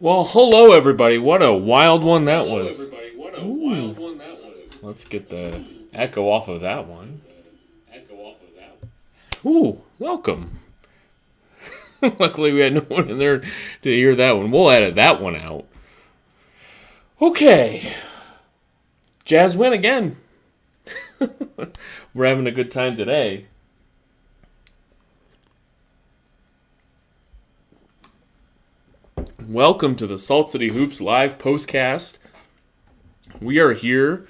Well, hello everybody. What a wild one that was. Ooh. Let's get the echo off of that one. Ooh, welcome. Luckily we had no one in there to hear that one. We'll edit that one out. Okay. Jazz win again. We're having a good time today. Welcome to the Salt City Hoops live postcast. We are here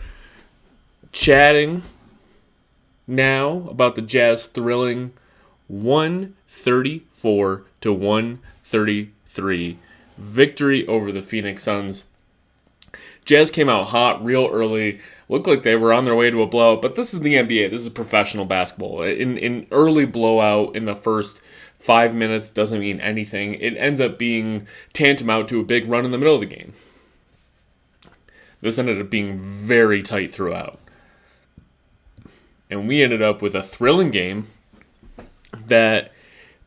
chatting now about the Jazz thrilling 134 to 133 victory over the Phoenix Suns. Jazz came out hot real early. Looked like they were on their way to a blowout, but this is the NBA. This is professional basketball. In early blowout in the first 5 minutes doesn't mean anything. It ends up being tantamount to a big run in the middle of the game. This ended up being very tight throughout. And we ended up with a thrilling game that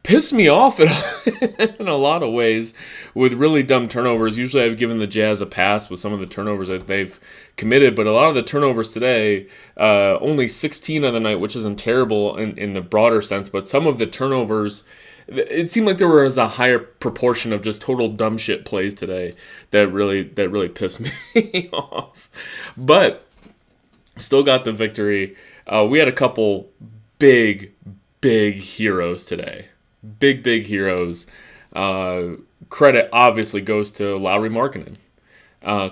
pissed me off in a lot of ways with really dumb turnovers. Usually I've given the Jazz a pass with some of the turnovers that they've committed, but a lot of the turnovers today, only 16 on the night, which isn't terrible in the broader sense, but some of the turnovers, it seemed like there was a higher proportion of just total dumb shit plays today that really pissed me off. But still got the victory. We had a couple big heroes today. Big heroes. Credit obviously goes to Lauri Markkanen.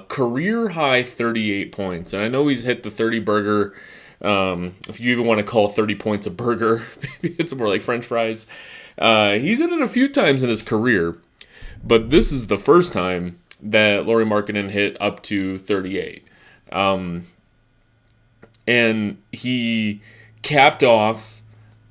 Career high 38 points. And I know he's hit the 30 burger. If you even want to call 30 points a burger, maybe it's more like French fries. He's hit it a few times in his career. But this is the first time that Lauri Markkanen hit up to 38. And he capped off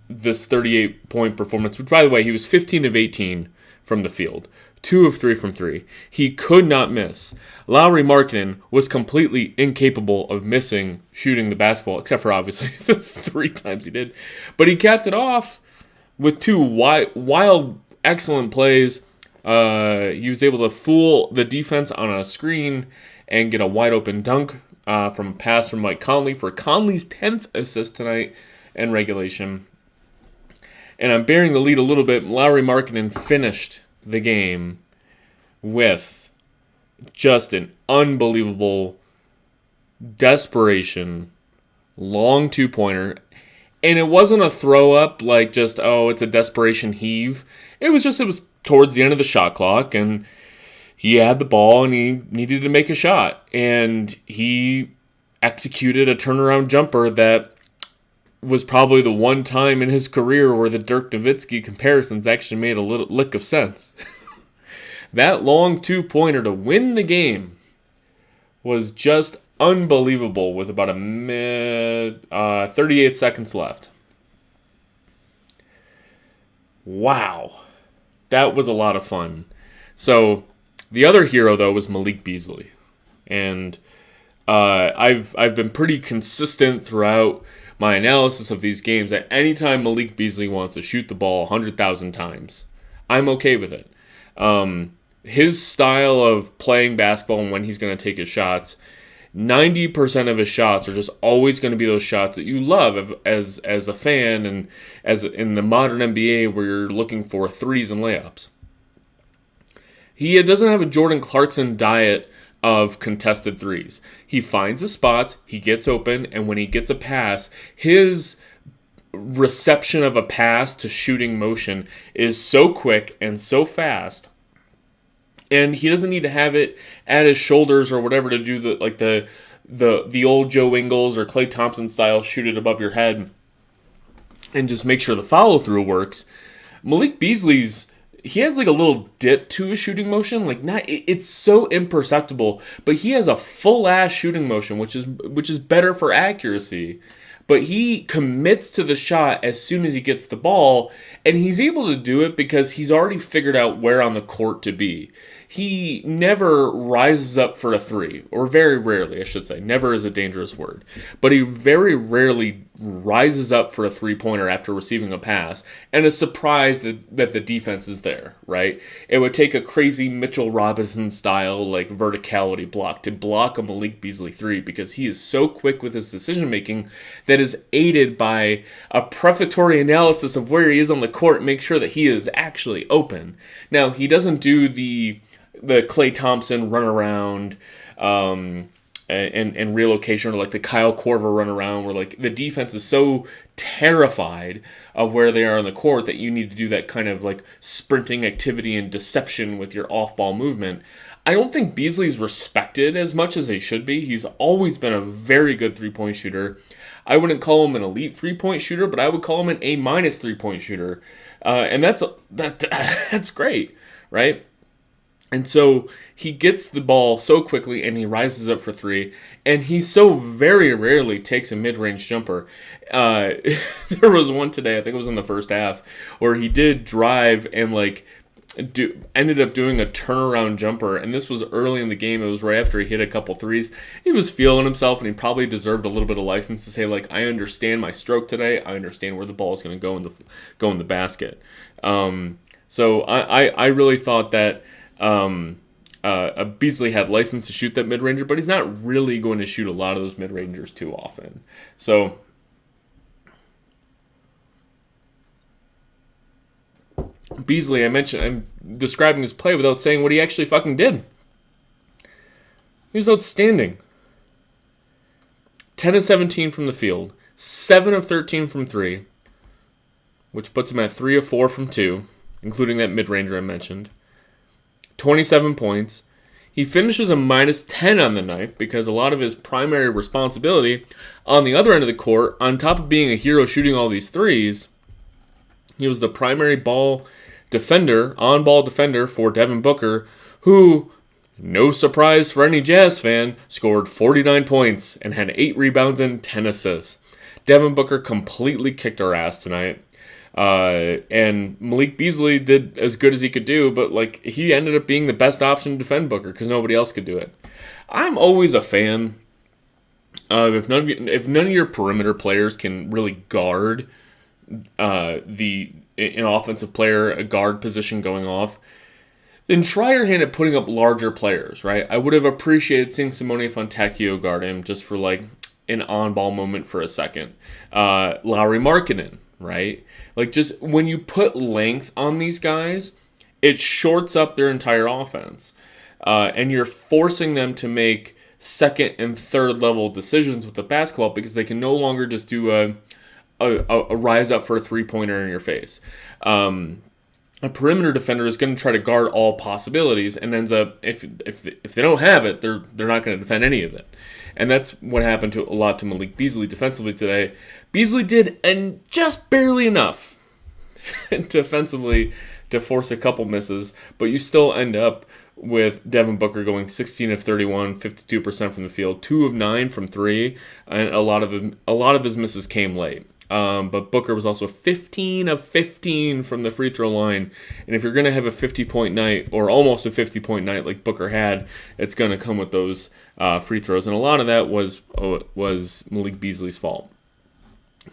this 38-point performance, which, by the way, he was 15 of 18 from the field, 2 of 3 from 3. He could not miss. Lauri Markkanen was completely incapable of missing shooting the basketball, except for, obviously, the 3 times he did. But he capped it off with 2 wild, excellent plays. He was able to fool the defense on a screen and get a wide-open dunk from a pass from Mike Conley for Conley's 10th assist tonight in regulation. And I'm bearing the lead a little bit. Lauri Markkanen finished the game with just an unbelievable desperation, long 2-pointer. And it wasn't a throw-up like just, it's a desperation heave. It was towards the end of the shot clock, and he had the ball, and he needed to make a shot. And he executed a turnaround jumper that was probably the one time in his career where the Dirk Nowitzki comparisons actually made a little lick of sense. That long 2-pointer to win the game was just unbelievable with about 38 seconds left. Wow. That was a lot of fun. So the other hero, though, was Malik Beasley. And I've been pretty consistent throughout my analysis of these games that anytime Malik Beasley wants to shoot the ball 100,000 times, I'm okay with it. His style of playing basketball and when he's going to take his shots, 90% of his shots are just always going to be those shots that you love as a fan and as in the modern NBA where you're looking for threes and layups. He doesn't have a Jordan Clarkson diet of contested threes. He finds the spots, he gets open, and when he gets a pass, his reception of a pass to shooting motion is so quick and so fast. And he doesn't need to have it at his shoulders or whatever to do the old Joe Ingles or Klay Thompson style shoot it above your head and just make sure the follow-through works. Malik Beasley's he has like a little dip to his shooting motion, it's so imperceptible, but he has a full ass shooting motion, which is better for accuracy. But he commits to the shot as soon as he gets the ball, and he's able to do it because he's already figured out where on the court to be. He never rises up for a three, or very rarely, I should say. Never is a dangerous word. But he very rarely rises up for a three-pointer after receiving a pass and is surprised that the defense is there, right? It would take a crazy Mitchell Robinson style like verticality block to block a Malik Beasley three, because he is so quick with his decision making that is aided by a prefatory analysis of where he is on the court, make sure that he is actually open. Now, he doesn't do the Klay Thompson run around and relocation, or like the Kyle Korver run around, where like the defense is so terrified of where they are on the court that you need to do that kind of like sprinting activity and deception with your off-ball movement. I don't think Beasley's respected as much as he should be. He's always been a very good three-point shooter. I wouldn't call him an elite three-point shooter, but I would call him an A- three-point shooter, and that's great, right? And so he gets the ball so quickly and he rises up for three, and he so very rarely takes a mid-range jumper. There was one today, I think it was in the first half, where he did drive and ended up doing a turnaround jumper, and this was early in the game. It was right after he hit a couple threes. He was feeling himself, and he probably deserved a little bit of license to say, like, I understand my stroke today. I understand where the ball is going to go in the basket. So I really thought that Beasley had license to shoot that mid-ranger, but he's not really going to shoot a lot of those mid-rangers too often. So Beasley, I'm describing his play without saying what he actually fucking did. He was outstanding. 10 of 17 from the field, 7 of 13 from 3, which puts him at 3 of 4 from 2, including that mid-ranger I mentioned. 27 points. He finishes a minus 10 on the night because a lot of his primary responsibility on the other end of the court, on top of being a hero shooting all these threes, he was the primary on-ball defender for Devin Booker, who, no surprise for any Jazz fan, scored 49 points and had 8 rebounds and 10 assists. Devin Booker completely kicked our ass tonight. And Malik Beasley did as good as he could do, but like he ended up being the best option to defend Booker because nobody else could do it. I'm always a fan of if none of your perimeter players can really guard an offensive player, a guard position going off, then try your hand at putting up larger players, right? I would have appreciated seeing Simone Fontecchio guard him just for like an on-ball moment for a second. Lauri Markkanen, right? Like, just when you put length on these guys, it shorts up their entire offense. And you're forcing them to make second and third level decisions with the basketball because they can no longer just do a rise up for a three-pointer in your face. A perimeter defender is going to try to guard all possibilities and ends up, if they don't have it, they're not going to defend any of it. And that's what happened to a lot to Malik Beasley defensively today. Beasley did and just barely enough defensively to force a couple misses, but you still end up with Devin Booker going 16 of 31, 52% from the field, 2 of 9 from 3, and a lot of his misses came late. But Booker was also 15 of 15 from the free throw line. And if you're going to have a 50-point night, or almost a 50-point night like Booker had, it's going to come with those free throws. And a lot of that was Malik Beasley's fault.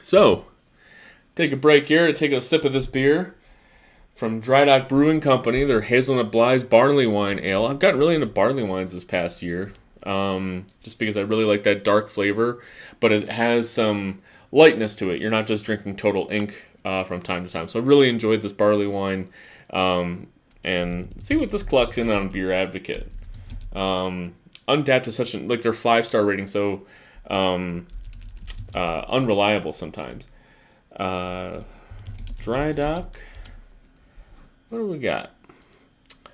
So, take a break here to take a sip of this beer from Dry Dock Brewing Company. Their Hazelnut Bly's Barley Wine Ale. I've gotten really into barley wines this past year, just because I really like that dark flavor, but it has some lightness to it. You're not just drinking Total Ink from time to time. So I really enjoyed this barley wine. And see what this clocks in on Beer Advocate. Untapped is such their 5-star rating, so unreliable sometimes. Dry Dock. What do we got?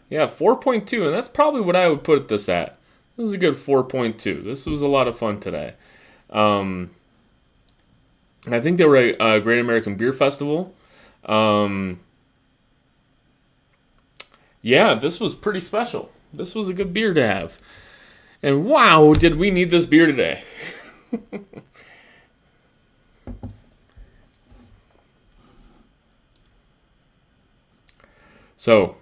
Yeah, 4.2, and that's probably what I would put this at. This is a good 4.2. This was a lot of fun today. I think they were at a Great American Beer Festival. Yeah, this was pretty special. This was a good beer to have. And wow, did we need this beer today. So,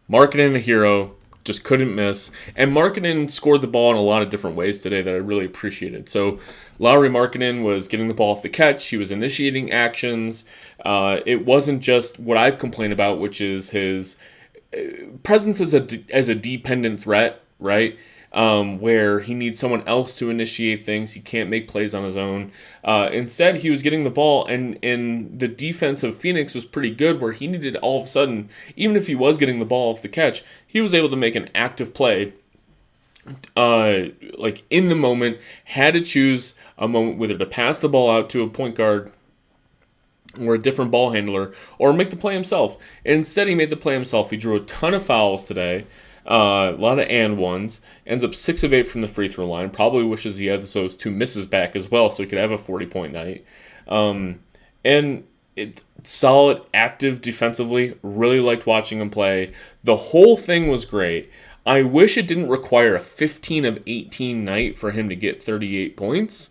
Markkanen a hero, just couldn't miss. And Markkanen scored the ball in a lot of different ways today that I really appreciated. So Lauri Markkanen was getting the ball off the catch. He was initiating actions. It wasn't just what I've complained about, which is his presence as a dependent threat, right? Where he needs someone else to initiate things. He can't make plays on his own. Instead, he was getting the ball, and the defense of Phoenix was pretty good, where he needed all of a sudden, even if he was getting the ball off the catch, he was able to make an active play, like in the moment, had to choose a moment whether to pass the ball out to a point guard or a different ball handler, or make the play himself. And instead, he made the play himself. He drew a ton of fouls today. A lot of and ones. Ends up 6 of 8 from the free throw line. Probably wishes he had those 2 misses back as well, so he could have a 40-point night. And solid, active defensively. Really liked watching him play. The whole thing was great. I wish it didn't require a 15 of 18 night for him to get 38 points.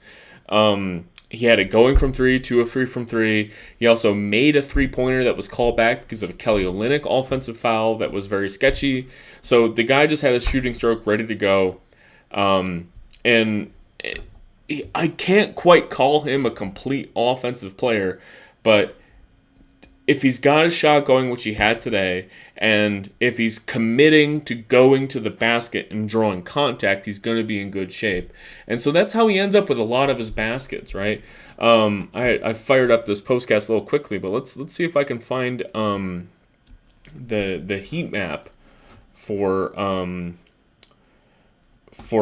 He had it going from 3, 2 of 3 from 3. He also made a 3-pointer that was called back because of a Kelly Olynyk offensive foul that was very sketchy. So the guy just had his shooting stroke ready to go. And I can't quite call him a complete offensive player, but if he's got a shot going, which he had today, and if he's committing to going to the basket and drawing contact, he's going to be in good shape. And so that's how he ends up with a lot of his baskets, right? I fired up this postcast a little quickly, but let's see if I can find the heat map for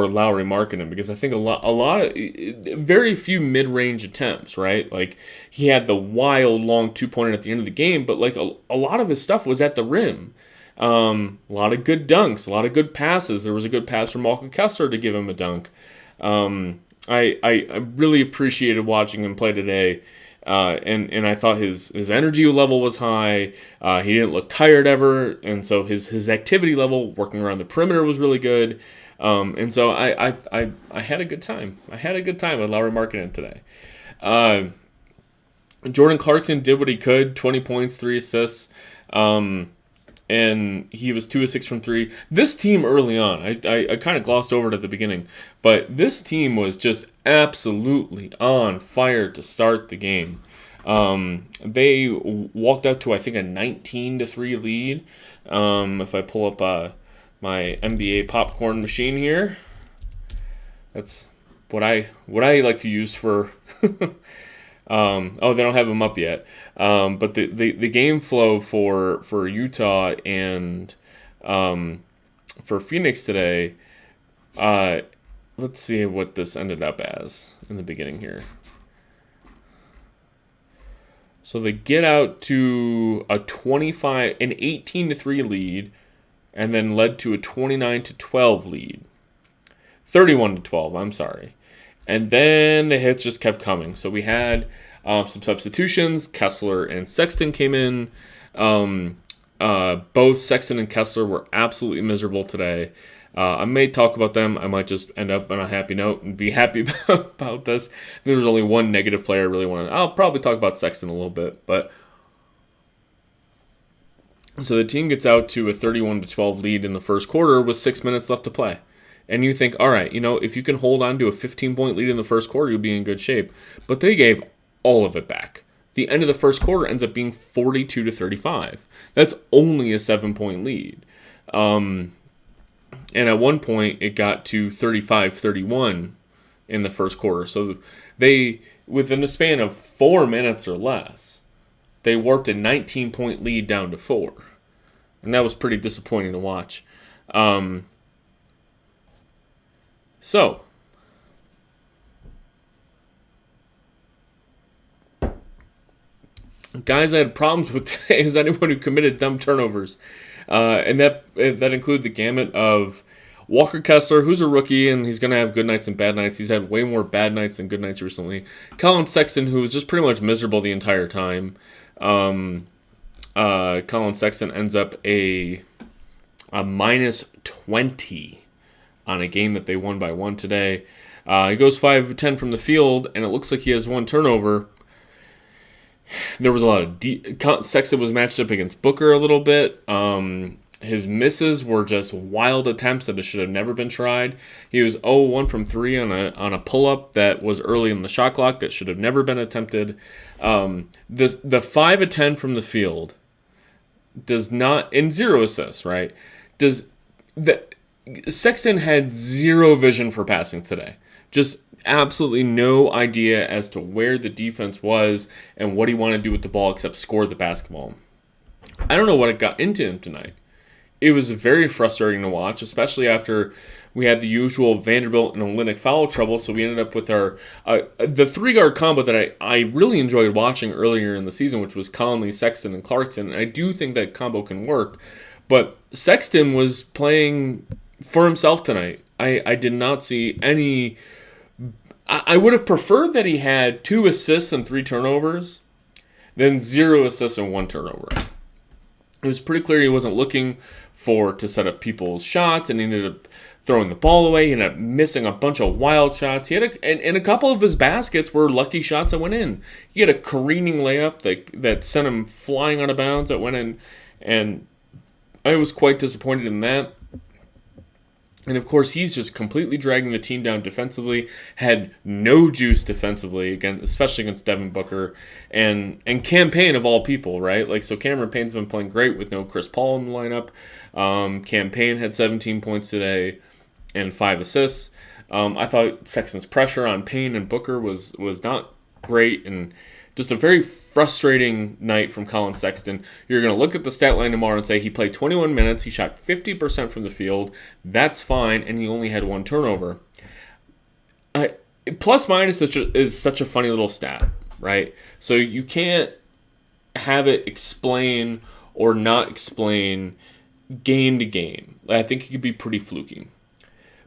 Lauri Markkanen, because I think a lot of very few mid-range attempts, right? Like, he had the wild long 2-pointer at the end of the game, but like a lot of his stuff was at the rim. A lot of good dunks, a lot of good passes. There was a good pass from Malcolm Kessler to give him a dunk. I really appreciated watching him play today. And I thought his energy level was high. He didn't look tired ever, and so his activity level working around the perimeter was really good. And so I had a good time. I had a good time with Lauri Markkanen today. Jordan Clarkson did what he could, 20 points, 3 assists, and he was 2 of 6 from 3. This team early on, I kind of glossed over it at the beginning, but this team was just absolutely on fire to start the game. They walked up to, I think, a 19-3 lead. If I pull up my NBA popcorn machine here, that's what I like to use for. They don't have them up yet. But the game flow for Utah and for Phoenix today. Let's see what this ended up as in the beginning here. So they get out to an 18-3 lead, and then led to a 29-12 lead. 31-12, I'm sorry. And then the hits just kept coming. So we had some substitutions. Kessler and Sexton came in. Both Sexton and Kessler were absolutely miserable today. I may talk about them. I might just end up on a happy note and be happy about this. There was only one negative player I really wanted. I'll probably talk about Sexton a little bit. But so the team gets out to a 31-12 lead in the first quarter with 6 minutes left to play. And you think, all right, if you can hold on to a 15-point lead in the first quarter, you'll be in good shape. But they gave all of it back. The end of the first quarter ends up being 42-35. That's only a 7-point lead. And at one point, it got to 35-31 in the first quarter. So they, within a span of 4 minutes or less, they warped a 19-point lead down to 4. And that was pretty disappointing to watch. So, guys I had problems with today is anyone who committed dumb turnovers. And that include the gamut of Walker Kessler, who's a rookie, and he's going to have good nights and bad nights. He's had way more bad nights than good nights recently. Colin Sexton, who was just pretty much miserable the entire time. Colin Sexton ends up a minus 20 on a game that they won by 1 today. He goes 5 of 10 from the field, and it looks like he has 1 turnover. There was a lot of Sexton was matched up against Booker a little bit, and His misses were just wild attempts that should have never been tried. He was 0-1 from 3 on a pull-up that was early in the shot clock that should have never been attempted. The 5 of 10 from the field does not, and 0 assists, right? Sexton had zero vision for passing today. Just absolutely no idea as to where the defense was and what he wanted to do with the ball except score the basketball. I don't know what it got into him tonight. It was very frustrating to watch, especially after we had the usual Vanderbilt and Olynyk foul trouble, so we ended up with the 3-guard combo that I really enjoyed watching earlier in the season, which was Conley, Sexton, and Clarkson, and I do think that combo can work, but Sexton was playing for himself tonight. I did not see any... I would have preferred that he had 2 assists and 3 turnovers than 0 assists and 1 turnover. It was pretty clear he wasn't looking to set up people's shots, and he ended up throwing the ball away. He ended up missing a bunch of wild shots. He had and a couple of his baskets were lucky shots that went in. He had a careening layup that sent him flying out of bounds that went in, and I was quite disappointed in that. And of course, he's just completely dragging the team down defensively. Had no juice defensively, again, especially against Devin Booker and Cam Payne of all people, right? Like, so Cameron Payne's been playing great with no Chris Paul in the lineup. Cam Payne had 17 points today and 5 assists. I thought Sexton's pressure on Payne and Booker was not great, and just a very frustrating night from Colin Sexton. You're going to look at the stat line tomorrow and say he played 21 minutes, he shot 50% from the field, that's fine, and he only had 1 turnover. Plus minus is such a funny little stat, right? So you can't have it explain or not explain game to game. I think it could be pretty fluky.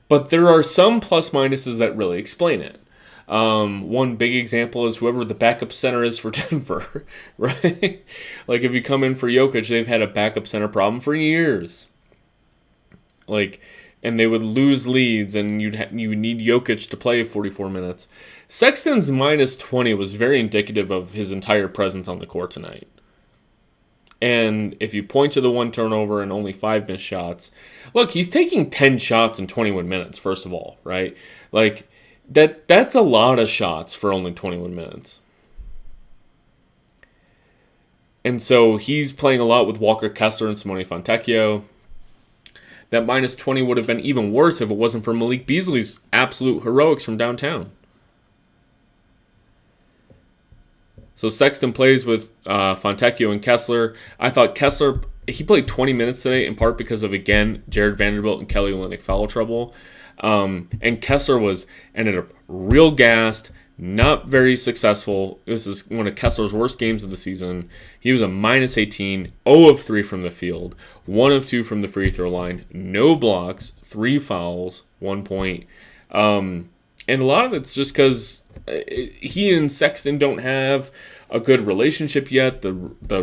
But there are some plus minuses that really explain it. One big example is whoever the backup center is for Denver, right? Like, if you come in for Jokic, they've had a backup center problem for years. Like, and they would lose leads, and you would need Jokic to play 44 minutes. Sexton's minus 20 was very indicative of his entire presence on the court tonight. And if you point to the 1 turnover and only 5 missed shots, look, he's taking 10 shots in 21 minutes, first of all, right? Like, that's a lot of shots for only 21 minutes. And so he's playing a lot with Walker Kessler and Simone Fontecchio. That minus 20 would have been even worse if it wasn't for Malik Beasley's absolute heroics from downtown. So Sexton plays with Fontecchio and Kessler. I thought Kessler, he played 20 minutes today in part because of, again, Jared Vanderbilt and Kelly Olynyk foul trouble. And Kessler ended up real gassed, not very successful. This is one of Kessler's worst games of the season. He was a minus 18, 0 of 3 from the field, 1 of 2 from the free throw line, no blocks, 3 fouls, 1 point. And a lot of it's just because he and Sexton don't have a good relationship yet. The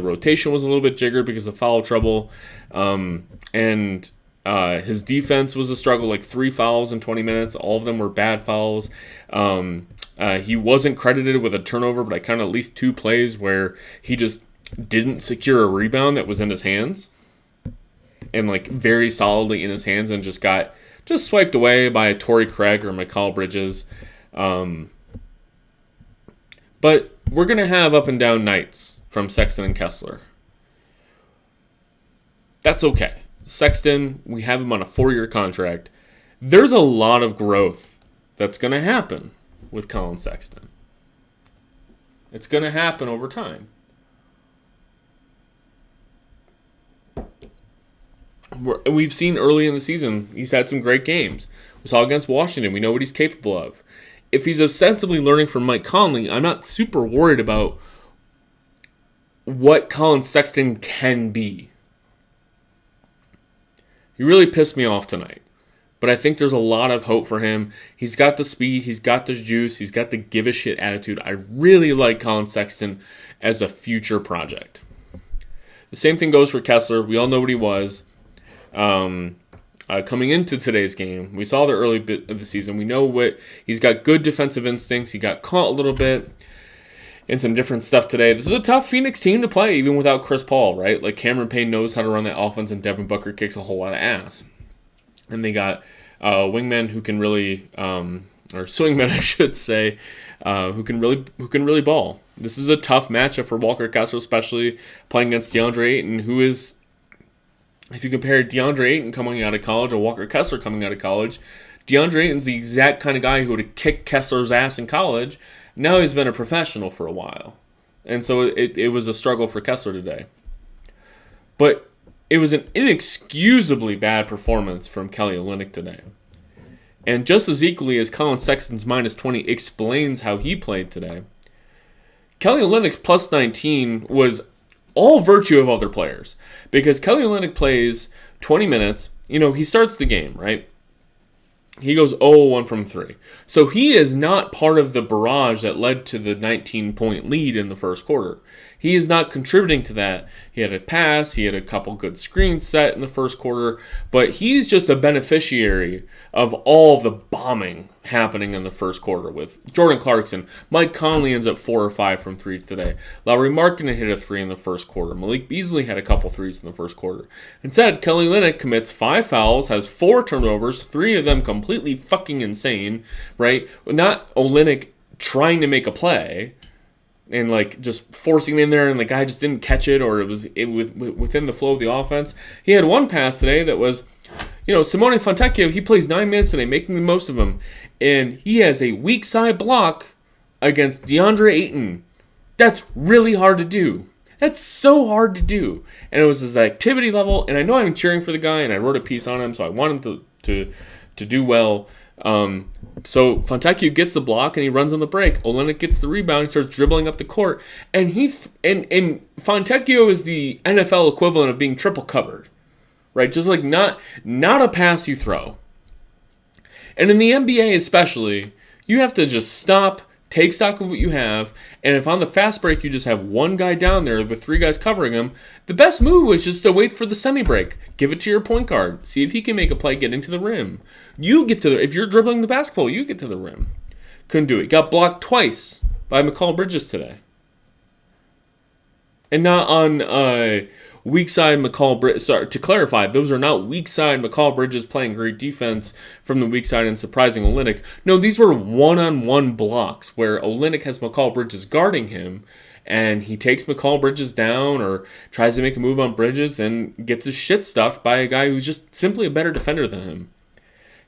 rotation was a little bit jiggered because of foul trouble. And his defense was a struggle, like 3 fouls in 20 minutes. All of them were bad fouls. He wasn't credited with a turnover, but I counted at least 2 plays where he just didn't secure a rebound that was in his hands and like very solidly in his hands and just got swiped away by a Torrey Craig or Mikal Bridges. But we're going to have up and down nights from Sexton and Kessler. That's okay. Sexton, we have him on a 4-year contract. There's a lot of growth that's going to happen with Colin Sexton. It's going to happen over time. We've seen early in the season, he's had some great games. We saw against Washington. We know what he's capable of. If he's ostensibly learning from Mike Conley, I'm not super worried about what Colin Sexton can be. He really pissed me off tonight. But I think there's a lot of hope for him. He's got the speed. He's got the juice. He's got the give-a-shit attitude. I really like Colin Sexton as a future project. The same thing goes for Kessler. We all know what he was. Coming into today's game, we saw the early bit of the season. We know what he's got. Good defensive instincts. He got caught a little bit in some different stuff today. This is a tough Phoenix team to play, even without Chris Paul, right? Like, Cameron Payne knows how to run that offense, and Devin Booker kicks a whole lot of ass. And they got wingmen who can really, or swingmen, I should say, who can really ball. This is a tough matchup for Walker Kessler, especially playing against DeAndre Ayton, who is, if you compare DeAndre Ayton coming out of college or Walker Kessler coming out of college, DeAndre Ayton's the exact kind of guy who would have kicked Kessler's ass in college. Now he's been a professional for a while. And so it was a struggle for Kessler today. But it was an inexcusably bad performance from Kelly Olynyk today. And just as equally as Colin Sexton's minus 20 explains how he played today, Kelly Olynyk's plus 19 was all virtue of other players. Because Kelly Olynyk plays 20 minutes. He starts the game, right? He goes 0-1 from 3. So he is not part of the barrage that led to the 19-point lead in the first quarter. He is not contributing to that. He had a pass. He had a couple good screens set in the first quarter. But he's just a beneficiary of all the bombing happening in the first quarter with Jordan Clarkson. Mike Conley ends up 4 or 5 from 3 today. Lauri Markkanen hit a 3 in the first quarter. Malik Beasley had a couple threes in the first quarter. Instead, Kelly Olynyk commits 5 fouls, has 4 turnovers, 3 of them completely fucking insane, right? Not Olynyk trying to make a play and just forcing it in there, and the guy just didn't catch it, or it was within the flow of the offense. He had one pass today that was, Simone Fontecchio, he plays 9 minutes today, making the most of them, and he has a weak side block against DeAndre Ayton. That's really hard to do. That's so hard to do. And it was his activity level, and I know I'm cheering for the guy, and I wrote a piece on him, so I want him to do well. So Fontecchio gets the block and he runs on the break. Olynyk gets the rebound and starts dribbling up the court. And and Fontecchio is the NFL equivalent of being triple covered, right? Just not a pass you throw. And in the NBA especially, you have to just stop, take stock of what you have, and if on the fast break you just have one guy down there with 3 guys covering him, the best move is just to wait for the semi-break. Give it to your point guard. See if he can make a play getting to the rim. If you're dribbling the basketball, you get to the rim. Couldn't do it. Got blocked twice by Mikal Bridges today. And not on weak side Mikal Bridges. Sorry, to clarify, those are not weak side Mikal Bridges playing great defense from the weak side and surprising Olynyk. No, these were one-on-one blocks where Olynyk has Mikal Bridges guarding him, and he takes Mikal Bridges down or tries to make a move on Bridges and gets his shit stuffed by a guy who's just simply a better defender than him.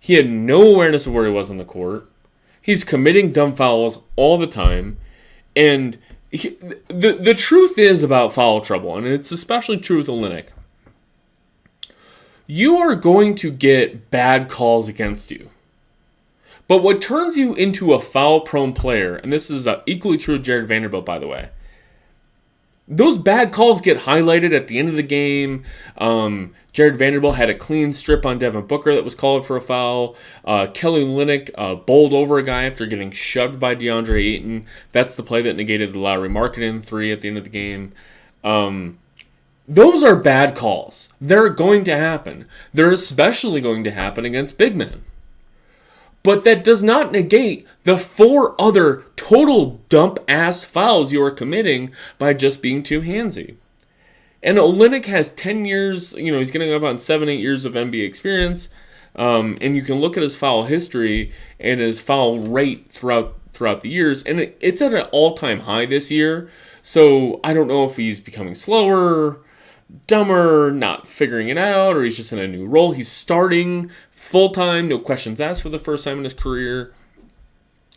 He had no awareness of where he was on the court. He's committing dumb fouls all the time, and the truth is about foul trouble, and it's especially true with Olynyk. You are going to get bad calls against you. But what turns you into a foul-prone player, and this is equally true of Jared Vanderbilt, by the way, those bad calls get highlighted at the end of the game. Jared Vanderbilt had a clean strip on Devin Booker that was called for a foul. Kelly Olynyk bowled over a guy after getting shoved by DeAndre Ayton. That's the play that negated the Lauri Markkanen 3 at the end of the game. Those are bad calls. They're going to happen. They're especially going to happen against big men. But that does not negate the 4 other total dump-ass fouls you are committing by just being too handsy. And Olynyk has 10 years, he's getting up on 7-8 years of NBA experience, and you can look at his foul history and his foul rate throughout the years, and it's at an all-time high this year, so I don't know if he's becoming slower, dumber, not figuring it out, or he's just in a new role. He's starting full-time, no questions asked for the first time in his career.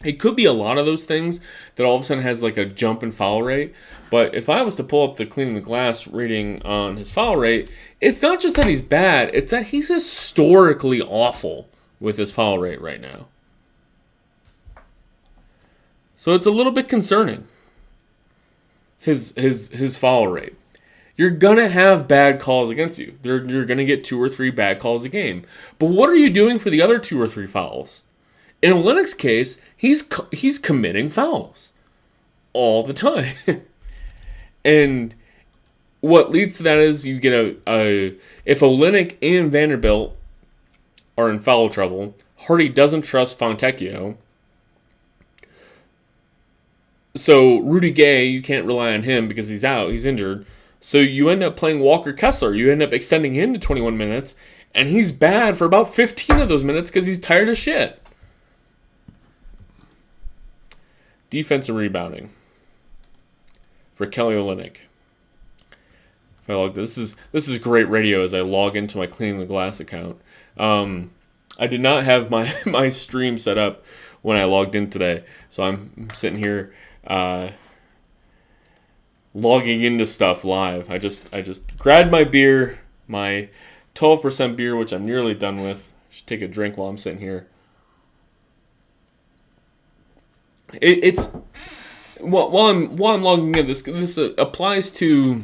It could be a lot of those things that all of a sudden has a jump in foul rate. But if I was to pull up the cleaning the glass rating on his foul rate, it's not just that he's bad, it's that he's historically awful with his foul rate right now. So it's a little bit concerning, his foul rate. You're going to have bad calls against you. You're going to get 2 or 3 bad calls a game. But what are you doing for the other 2 or 3 fouls? In Olynyk's case, he's committing fouls all the time. And what leads to that is you get if Olynyk and Vanderbilt are in foul trouble, Hardy doesn't trust Fontecchio. So Rudy Gay, you can't rely on him because he's out, he's injured. So you end up playing Walker Kessler. You end up extending him to 21 minutes, and he's bad for about 15 of those minutes because he's tired of shit. Defense and rebounding for Kelly Olynyk. If I log this is great radio as I log into my Cleaning the Glass account. I did not have my stream set up when I logged in today, so I'm sitting here logging into stuff live. I just grabbed my beer, my 12% beer, which I'm nearly done with. I should take a drink while I'm sitting here. It's while I'm logging in, this applies to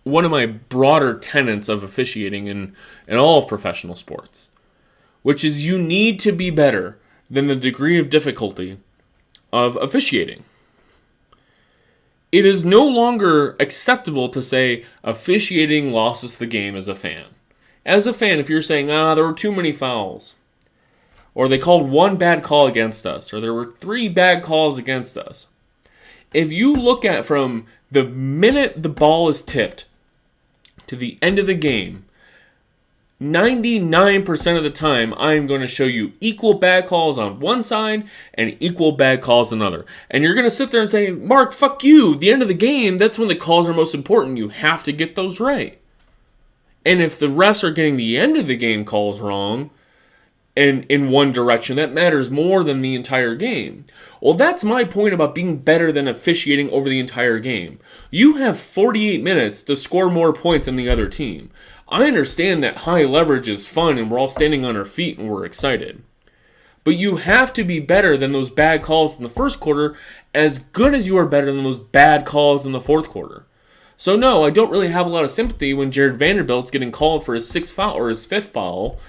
one of my broader tenets of officiating in all of professional sports, which is you need to be better than the degree of difficulty of officiating. It is no longer acceptable to say officiating lost us the game as a fan. As a fan, if you're saying, there were too many fouls, or they called one bad call against us, or there were 3 bad calls against us. If you look at from the minute the ball is tipped to the end of the game, 99% of the time, I'm going to show you equal bad calls on one side and equal bad calls on another. And you're going to sit there and say, Mark, fuck you. The end of the game, that's when the calls are most important. You have to get those right. And if the refs are getting the end of the game calls wrong, and in one direction, that matters more than the entire game. Well, that's my point about being better than officiating over the entire game. You have 48 minutes to score more points than the other team. I understand that high leverage is fun and we're all standing on our feet and we're excited. But you have to be better than those bad calls in the first quarter as good as you are better than those bad calls in the fourth quarter. So no, I don't really have a lot of sympathy when Jared Vanderbilt's getting called for his 6th foul or his 5th foul,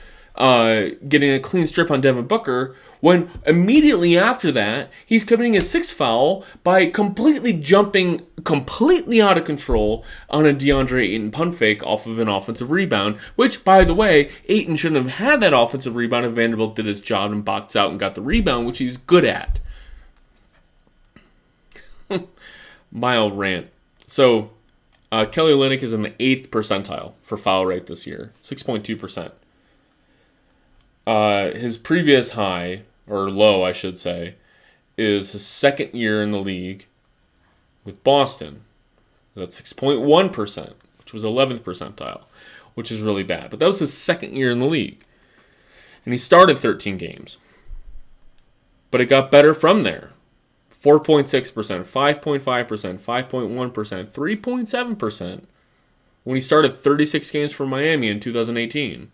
getting a clean strip on Devin Booker, when immediately after that, he's committing a 6th foul by completely jumping completely out of control on a DeAndre Ayton punt fake off of an offensive rebound, which, by the way, Ayton shouldn't have had that offensive rebound if Vanderbilt did his job and boxed out and got the rebound, which he's good at. Mild rant. So, Kelly Olynyk is in the 8th percentile for foul rate this year, 6.2%. His previous high, or low I should say, is his second year in the league with Boston. That's 6.1%, which was 11th percentile, which is really bad. But that was his second year in the league. And he started 13 games. But it got better from there. 4.6%, 5.5%, 5.1%, 3.7% when he started 36 games for Miami in 2018.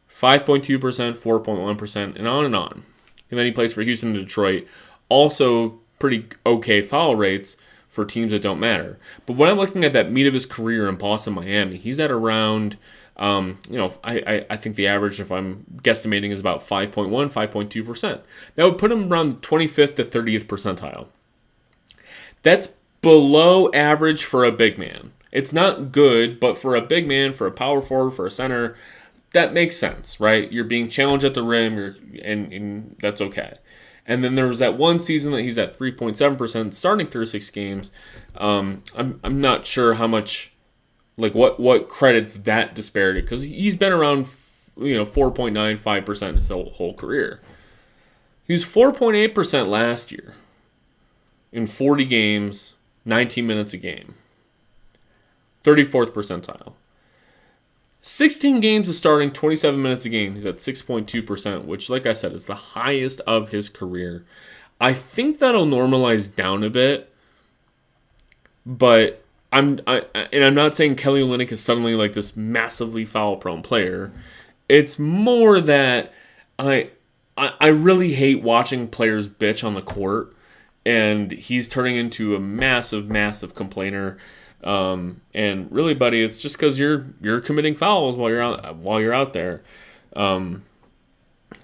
5.2%, 4.1%, and on and on. And then he plays for Houston and Detroit. Also pretty okay foul rates for teams that don't matter. But when I'm looking at that meat of his career in Boston, Miami, he's at around, I think the average, if I'm guesstimating, is about 5.1, 5.2%. That would put him around 25th to 30th percentile. That's below average for a big man. It's not good, but for a big man, for a power forward, for a center, that makes sense, right? You're being challenged at the rim, and that's okay. And then there was that one season that he's at 3.7%, starting 36 games. I'm not sure how much, like what credits that disparity, because he's been around 4.95% his whole career. He was 4.8% last year in 40 games, 19 minutes a game, 34th percentile. 16 games of starting, 27 minutes a game. He's at 6.2%, which, like I said, is the highest of his career. I think that'll normalize down a bit, but I'm not saying Kelly Olynyk is suddenly like this massively foul-prone player. It's more that I really hate watching players bitch on the court, and he's turning into a massive, massive complainer. And really, buddy, it's just because you're committing fouls while you're out there. And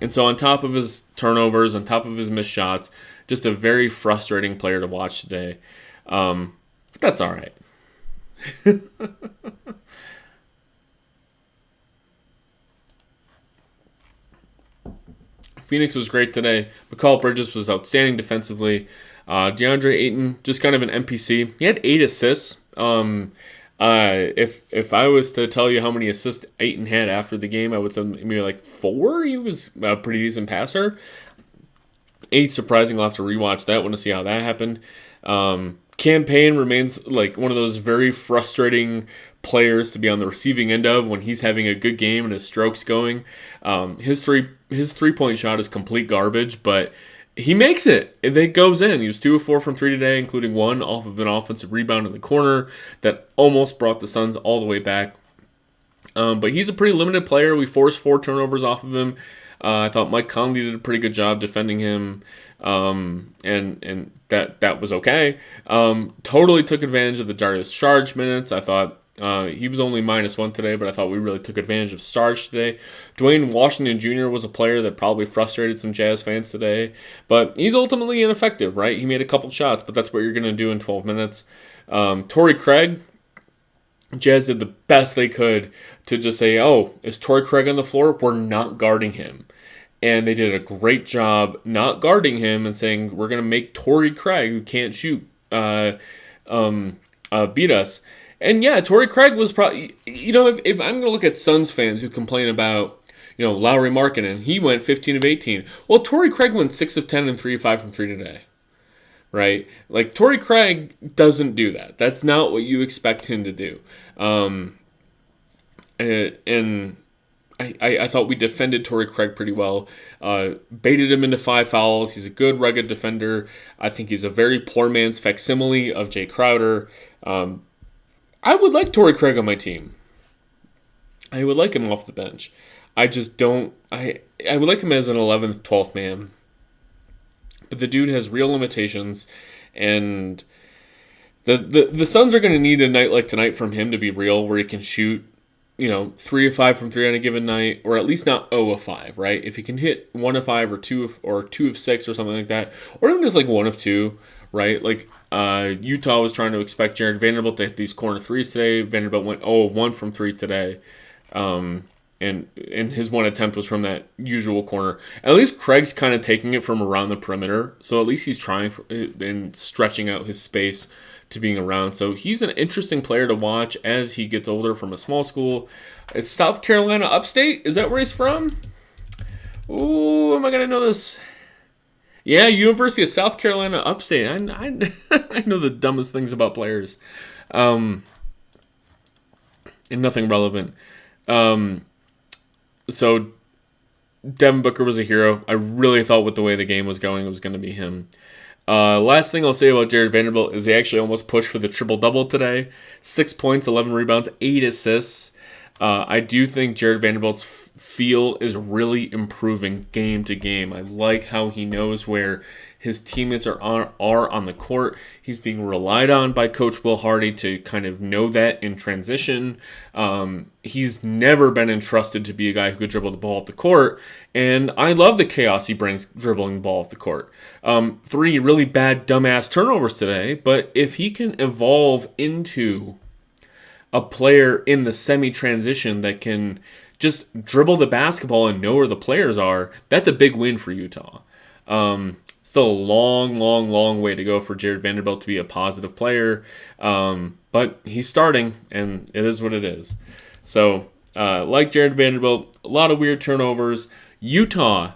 so on top of his turnovers, on top of his missed shots, just a very frustrating player to watch today. But that's all right. Phoenix was great today. Mikal Bridges was outstanding defensively. DeAndre Ayton, just kind of an NPC. He had 8 assists. If I was to tell you how many assists Ayton had after the game, I would say maybe like 4. He was a pretty decent passer. 8 surprising. I'll have to rewatch that one to see how that happened. Campaign remains like one of those very frustrating players to be on the receiving end of when he's having a good game and his stroke's going. His 3-point shot is complete garbage, but he makes it. It goes in. He was 2 of 4 from 3 today, including 1 off of an offensive rebound in the corner that almost brought the Suns all the way back. But he's a pretty limited player. We forced 4 turnovers off of him. I thought Mike Conley did a pretty good job defending him, and that was okay. Totally took advantage of the Darius Saric minutes. I thought he was only -1 today, but I thought we really took advantage of Saric today. Dwayne Washington Jr. was a player that probably frustrated some Jazz fans today, but he's ultimately ineffective, right? He made a couple shots, but that's what you're going to do in 12 minutes. Torrey Craig, Jazz did the best they could to just say, oh, is Torrey Craig on the floor? We're not guarding him. And they did a great job not guarding him and saying, we're going to make Torrey Craig, who can't shoot, beat us. And yeah, Torrey Craig was probably, if I'm going to look at Suns fans who complain about, Lauri Markkanen, he went 15 of 18. Well, Torrey Craig went 6 of 10 and 3 of 5 from 3 today. Right? Like, Torrey Craig doesn't do that. That's not what you expect him to do. And I thought we defended Torrey Craig pretty well. Baited him into 5 fouls. He's a good, rugged defender. I think he's a very poor man's facsimile of Jay Crowder. I would like Torrey Craig on my team. I would like him off the bench. I just don't. I would like him as an 11th, 12th man. But the dude has real limitations, and the Suns are going to need a night like tonight from him to be real, where he can shoot, 3 of 5 from 3 on a given night, or at least not 0 of 5, right? If he can hit 1 of 5 or 2 of 6 or something like that, or even just like 1 of 2, right? Like Utah was trying to expect Jared Vanderbilt to hit these corner threes today. Vanderbilt went 0 of 1 from 3 today. And his one attempt was from that usual corner. At least Craig's kind of taking it from around the perimeter, so at least he's trying and stretching out his space to being around. So he's an interesting player to watch as he gets older from a small school. Is South Carolina upstate? Is that where he's from? Ooh, am I going to know this? Yeah, University of South Carolina upstate. I know the dumbest things about players. And nothing relevant. So Devin Booker was a hero. I really thought with the way the game was going, it was going to be him. Last thing I'll say about Jared Vanderbilt is he actually almost pushed for the triple-double today. 6 points, 11 rebounds, 8 assists. I do think Jared Vanderbilt's feel is really improving game to game. I like how he knows where his teammates are on the court. He's being relied on by Coach Will Hardy to kind of know that in transition. He's never been entrusted to be a guy who could dribble the ball up the court, and I love the chaos he brings dribbling the ball off the court. 3 really bad, dumbass turnovers today, but if he can evolve into a player in the semi-transition that can just dribble the basketball and know where the players are, that's a big win for Utah. Still a long, long, long way to go for Jared Vanderbilt to be a positive player, but he's starting, and it is what it is. So, like Jared Vanderbilt, a lot of weird turnovers. Utah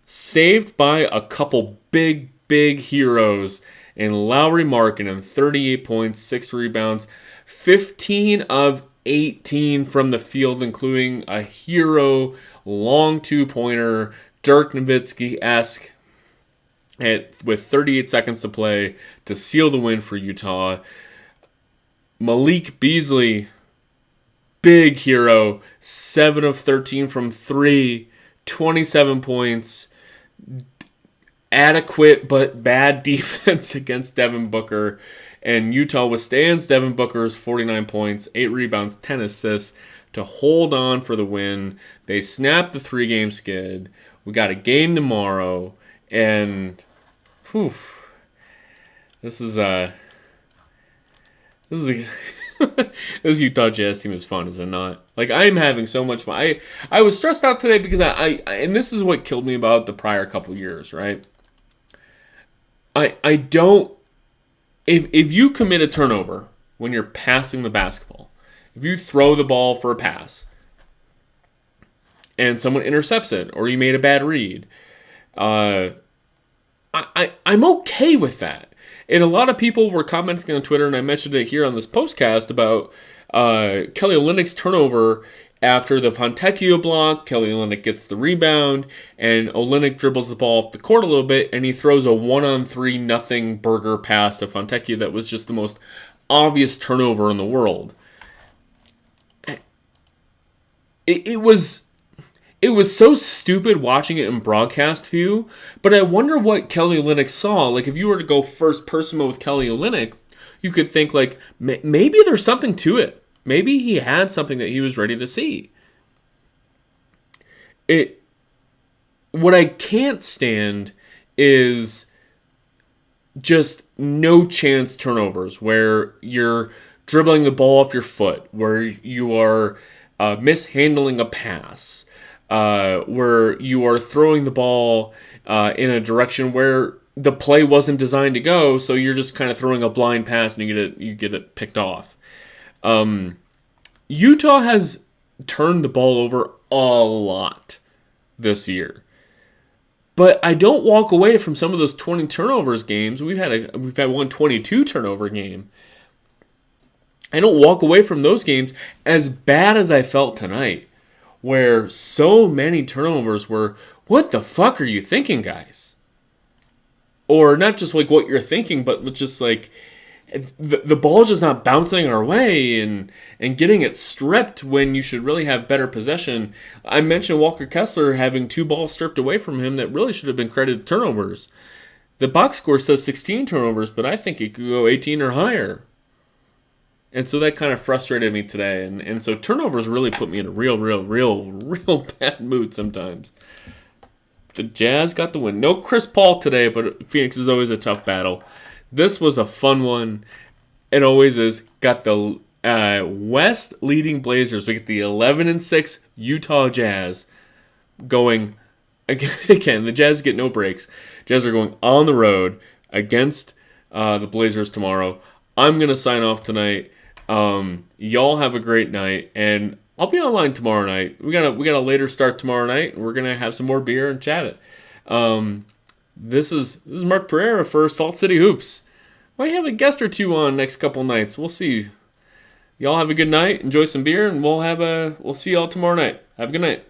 saved by a couple big, big heroes in Lauri Markkanen, 38 points, 6 rebounds, 15 of 18 from the field, including a hero long 2-pointer, Dirk Nowitzki-esque, with 38 seconds to play to seal the win for Utah. Malik Beasley, big hero, 7 of 13 from 3, 27 points, adequate but bad defense against Devin Booker. And Utah withstands Devin Booker's 49 points, 8 rebounds, 10 assists to hold on for the win. They snapped the 3-game skid. We got a game tomorrow, and this Utah Jazz team is fun, is it not? Like, I'm having so much fun. I was stressed out today because I and this is what killed me about the prior couple years, right? I don't. If you commit a turnover when you're passing the basketball, if you throw the ball for a pass and someone intercepts it, or you made a bad read, I'm okay with that. And a lot of people were commenting on Twitter, and I mentioned it here on this postcast about Kelly Olynyk's turnover after the Fontecchio block. Kelly Olynyk gets the rebound, and Olynyk dribbles the ball off the court a little bit, and he throws a 1-on-3 nothing burger pass to Fontecchio that was just the most obvious turnover in the world. It was so stupid watching it in broadcast view, but I wonder what Kelly Olynyk saw. Like, if you were to go first person mode with Kelly Olynyk, you could think, like, maybe there's something to it. Maybe he had something that he was ready to see. What I can't stand is just no chance turnovers where you're dribbling the ball off your foot, where you are mishandling a pass, where you are throwing the ball in a direction where the play wasn't designed to go, so you're just kind of throwing a blind pass and you get it picked off. Utah has turned the ball over a lot this year, but I don't walk away from some of those 20 turnovers games. We've had one 22 turnover game. I don't walk away from those games as bad as I felt tonight, where so many turnovers were, what the fuck are you thinking, guys? Or not just like what you're thinking, but just like the ball's just not bouncing our way and getting it stripped when you should really have better possession. I mentioned Walker Kessler having 2 balls stripped away from him that really should have been credited turnovers. The box score says 16 turnovers, but I think it could go 18 or higher. And so that kind of frustrated me today. And so turnovers really put me in a real bad mood sometimes. The Jazz got the win. No Chris Paul today, but Phoenix is always a tough battle. This was a fun one. It always is. Got the West leading Blazers. We get the 11-6 Utah Jazz going again. The Jazz get no breaks. Jazz are going on the road against the Blazers tomorrow. I'm gonna sign off tonight. Y'all have a great night, and I'll be online tomorrow night. We got a later start tomorrow night, and we're gonna have some more beer and chat it. This is Mark Pereira for Salt City Hoops. Might have a guest or two on next couple nights. We'll see. Y'all have a good night. Enjoy some beer, and we'll see y'all tomorrow night. Have a good night.